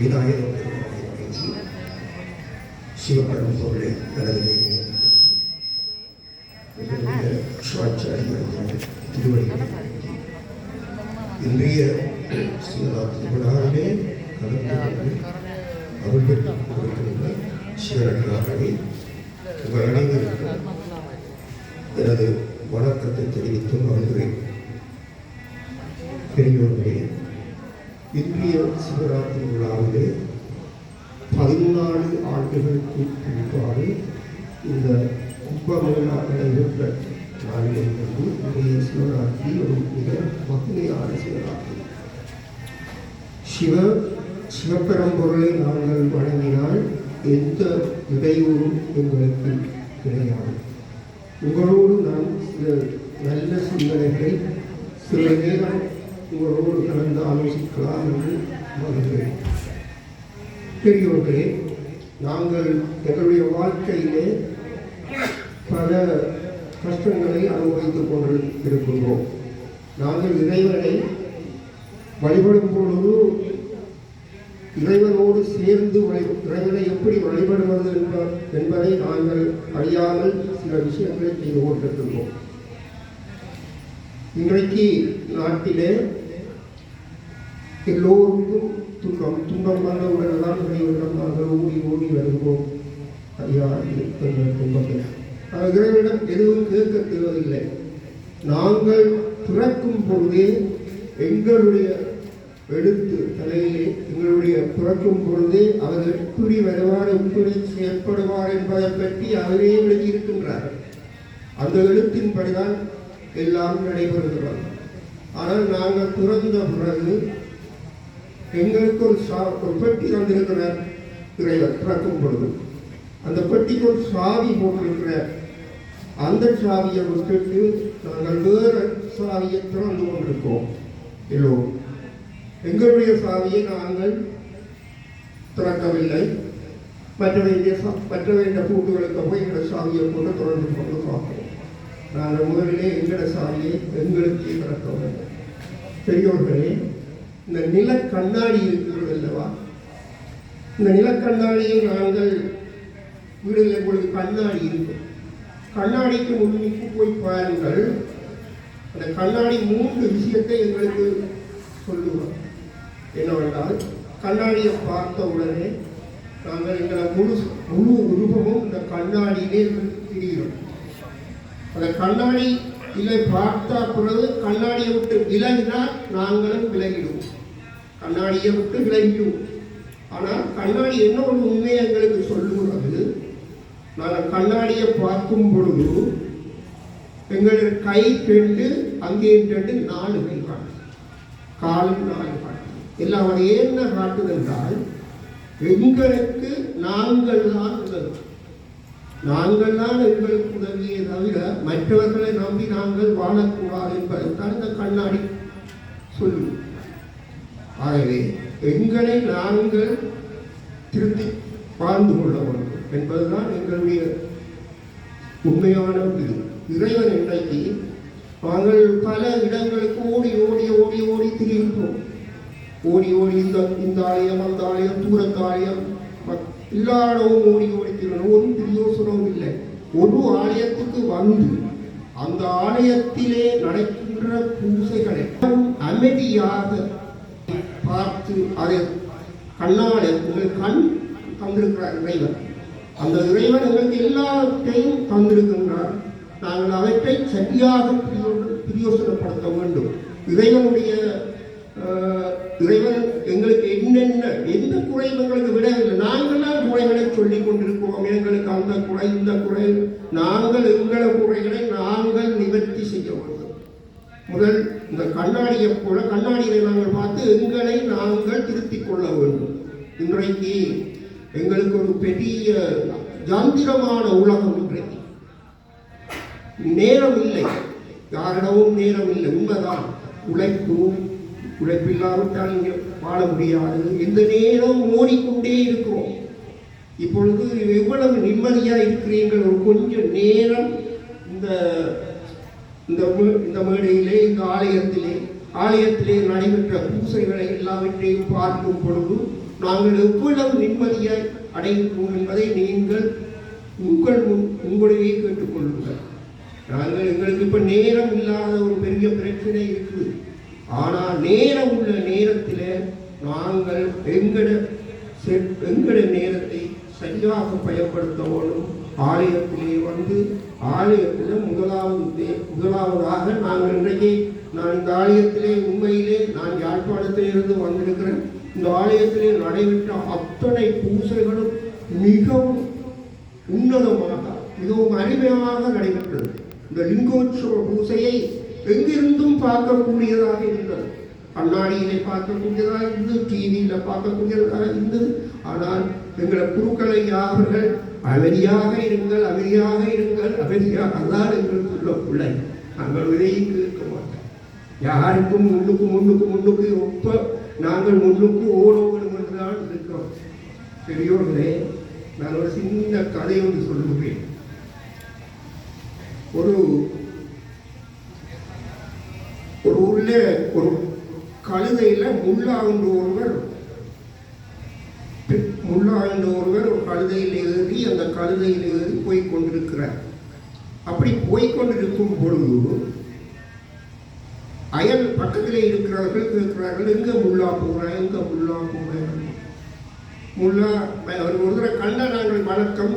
விநாயகர் சிவபெரும் பொருளை நடந்தது திருவள்ளுவர் இன்றைய சிவராத்திரி விழாவிலே கலந்து அருள் பெற்றுக் கொண்டிருக்கின்ற சிவனடியார்களே உங்கள் அனைவருக்கும் எனது வணக்கத்தை தெரிவித்து வாழ்கிறேன். பெரியோர்களே, இன்றைய சிவராத்திரி விழாவிலே 14 ஆண்டுகளுக்கு பின்பாடு இந்த கும்பமேளா நடைபெற்ற நாளிலிருந்து இன்றைய சிவராத்திரி ஒரு மிக மகிமையான சிவராத்திரி. சிவபெரும்பொருளை நாங்கள் வணங்கினால் எந்த இடையூறும் எங்களுக்கு கிடையாது. உங்களோடு நான் சில நல்ல சிந்தனைகளை சில நேரம் உங்களோடு கலந்து ஆலோசிக்கலாம் என்று வருகிறேன். பெரியோர்களே, நாங்கள் எங்களுடைய வாழ்க்கையிலே பல கஷ்டங்களை அனுபவித்துக் கொண்டு இருக்கின்றோம். நாங்கள் இறைவனை வழிபடும் பொழுது இறைவனோடு சேர்ந்து இறைவனை எப்படி வழிபடுவது என்பதை நாங்கள் அறியாமல் சில விஷயங்களை செய்து கொண்டிருக்கின்றோம். இன்றைக்கு நாட்டிலே எல்லோருக்கும் துன்பம் வந்தவுடன் தான் இறைவனிடம் நாங்கள் ஓடி வருகிறோம். ஐயா துன்பத்தில் இறைவனிடம் எதுவும் கேட்க தேவையில்லை. நாங்கள் பிறக்கும் பொழுதே எங்களுடைய எழுத்து தலையிலே எங்களுடைய பிறக்கும் பொழுதே அவர் எப்படி வருவார், எப்படி செயற்படுவார் என்பதை பற்றி அவரே எழுதியிருக்கின்றார். அந்த எழுத்தின்படிதான் எல்லாம் நடைபெறுகிறார். ஆனால் நாங்கள் பிறந்த பிறகு எங்களுக்கு ஒரு பெட்டி தந்திருக்கிறார் இறைவர். பிறக்கும் பொழுது அந்த பெட்டிக்கு ஒரு சாவி போட்டிருக்கிறார். அந்த சாவியை விட்டுட்டு நாங்கள் வேறு சாவியை திறந்து கொண்டிருக்கோம். எல்லோரும் எங்களுடைய சாவியை நாங்கள் திறக்கவில்லை. மற்ற வேண்டிய கூட்டுகளுக்கு போய் எங்களோட சாவியை போட்டு தொடர்ந்து கொண்டு பார்க்கிறோம். நாங்கள் முதலிலே எங்களோட சாவியை எங்களுக்கே திறக்க வேண்டும். பெரியோர்களே, இந்த நில கண்ணாடி இருக்கிறது அல்லவா, இந்த நிலக்கண்ணாடியை நாங்கள் வீடுகளில் உங்களுக்கு கண்ணாடி இருக்கும். கண்ணாடிக்கு முன்னுக்கு போய் பாருங்கள். அந்த கண்ணாடி 3 விஷயத்தை எங்களுக்கு சொல்லுவோம். என்னவென்றால், கண்ணாடியை பார்த்த உடனே நாங்கள் எங்களை முழு உருவமும் இந்த கண்ணாடியிலே திரிகிறோம். அந்த கண்ணாடி இல்லை பார்த்தா பிறகு கண்ணாடியை விட்டு விலகினால் நாங்களும் விலகிடுவோம். கண்ணாடியை விட்டு விலகிடுவோம். ஆனால் கண்ணாடி என்ன ஒரு உண்மையை எங்களுக்கு சொல்லுகிறது. நாங்கள் கண்ணாடியை பார்க்கும் பொழுது எங்களுடைய கை 2 அங்கே 2 4 கை காட்டும், காலும் 4 காட்டும். எல்லாம் அவர் என்ன காட்டுது என்றால் எங்களுக்கு நாங்கள் தான் உதவி. நாங்கள் தான் எங்களுக்கு உதவியை தவிர மற்றவர்களை நம்பி நாங்கள் வாழக்கூடாது என்பதைத்தான் இந்த கண்ணாடி சொல்லும். ஆகவே எங்களை நாங்கள் திருத்தி வாழ்ந்து கொள்ள வேண்டும் என்பதுதான் எங்களுடைய உண்மையான இது. இறைவன் இன்றைக்கு நாங்கள் பல இடங்களுக்கு ஓடி திரிகின்றோம். ஓடி இந்த ஆலயம் அந்த ஆலயம் தூரத்தாலயம் எல்லா இடமும் ஓடி திரிகிறோம். ஒரு பிரயோசனமும் இல்லை. ஒரு ஆலயத்துக்கு வந்து அந்த ஆலயத்திலே நடக்கின்ற பூசைகளை அமைதியாக பார்த்து அதை கண்ணால் உங்கள் கண் தந்திருக்கிறார் இறைவன். அந்த இறைவன் எங்களுக்கு எல்லாத்தையும் தந்திருக்கின்றார். நாங்கள் அவற்றை சரியாக பிரயோசனப்படுத்த வேண்டும். இறைவன் எங்களுக்கு என்னென்ன எந்த குறையும் எங்களுக்கு விடவில்லை. நாங்கள் தான் குறைகளை சொல்லிக் கொண்டிருக்கிறோம். எங்களுக்கு அந்த குறை இந்த குறை. நாங்கள் எங்கள குறைகளை நாங்கள் நிவர்த்தி செய்ய வேண்டும். முதல் இந்த கண்ணாடியை போல கண்ணாடியை நாங்கள் பார்த்து எங்களை நாங்கள் திருத்திக் கொள்ள வேண்டும். இன்றைக்கு எங்களுக்கு ஒரு பெரிய ஜாந்திரமான உலகம். இன்றைக்கு நேரம் இல்லை, யாரிடமும் நேரம் இல்லை. உண்மைதான். உழைப்பில்லாவிட்டால் இங்கே வாழ முடியாது. எந்த நேரம் ஓடிக்கொண்டே இருக்கிறோம். இப்பொழுது எவ்வளவு நிம்மதியாக இருக்கிறீர்கள். ஒரு கொஞ்சம் நேரம் இந்த மேடையிலே இந்த ஆலயத்திலே ஆலயத்திலே நடைபெற்ற பூசைகளை எல்லாவற்றையும் பார்க்கும் பொழுது நாங்கள் எவ்வளவு நிம்மதியாய் அடைவோம் என்பதை நீங்கள் உங்களையே கேட்டுக்கொள்ளுங்கள். நாங்கள் எங்களுக்கு இப்ப நேரம் இல்லாத ஒரு பெரிய பிரச்சனை இருக்குது. ஆனால் நேரம் உள்ள நேரத்தில் நாங்கள் எங்கட நேரத்தை சரியாக பயன்படுத்தவும் ஆலயத்திலே வந்து ஆலயத்தில் முதலாவதாக நாங்கள் இன்றைக்கு நான் இந்த ஆலயத்திலே உண்மையிலே நான் யாழ்ப்பாணத்திலிருந்து வந்திருக்கிறேன். இந்த ஆலயத்திலே நடைபெற்ற அத்தனை பூசைகளும் மிகவும் உன்னதமாக மிகவும் அருமையாக நடைபெற்றது. இந்த லிங்கோற்சவ பூசையை எங்கிருந்தும் பார்க்கக்கூடியதாக இருந்தது. கண்ணாடியிலே பார்க்கக்கூடியதாக இருந்தது, டிவியில் பார்க்கக்கூடியதாக இருந்தது. ஆனால் எங்களை குருக்களை அவர்கள் அமைதியாக இருங்கள், அமைதியாக இருங்கள், அமைதியாக தான் எங்களுக்கு உள்ள பிள்ளை. நாங்கள் இதையும் கேட்க மாட்டோம். யாருக்கும் முன்னுக்கு ஒப்ப நாங்கள் முன்னுக்கு ஓட வேண்டும் என்றுதான் இருக்கிறோம். பெரியோர்களே, நான் ஒரு சின்ன கதை ஒன்று சொல்லுகிறேன். ஒரு ஊர்ல ஒரு கழுதையில முல்லா என்ற ஒருவர் ஒரு கழுதையில் ஏறி அந்த கழுதையில் ஏறி போய்கொண்டிருக்கிறார். அப்படி போய்கொண்டிருக்கும் பொழுது அயல் பக்கத்தில் இருக்கிறவர்கள் கேட்கிறார்கள், எங்க முல்லா போறேன், எங்க முல்லா போறேன். முல்லா ஒரு தடவை கண்ட நாங்கள் வணக்கம்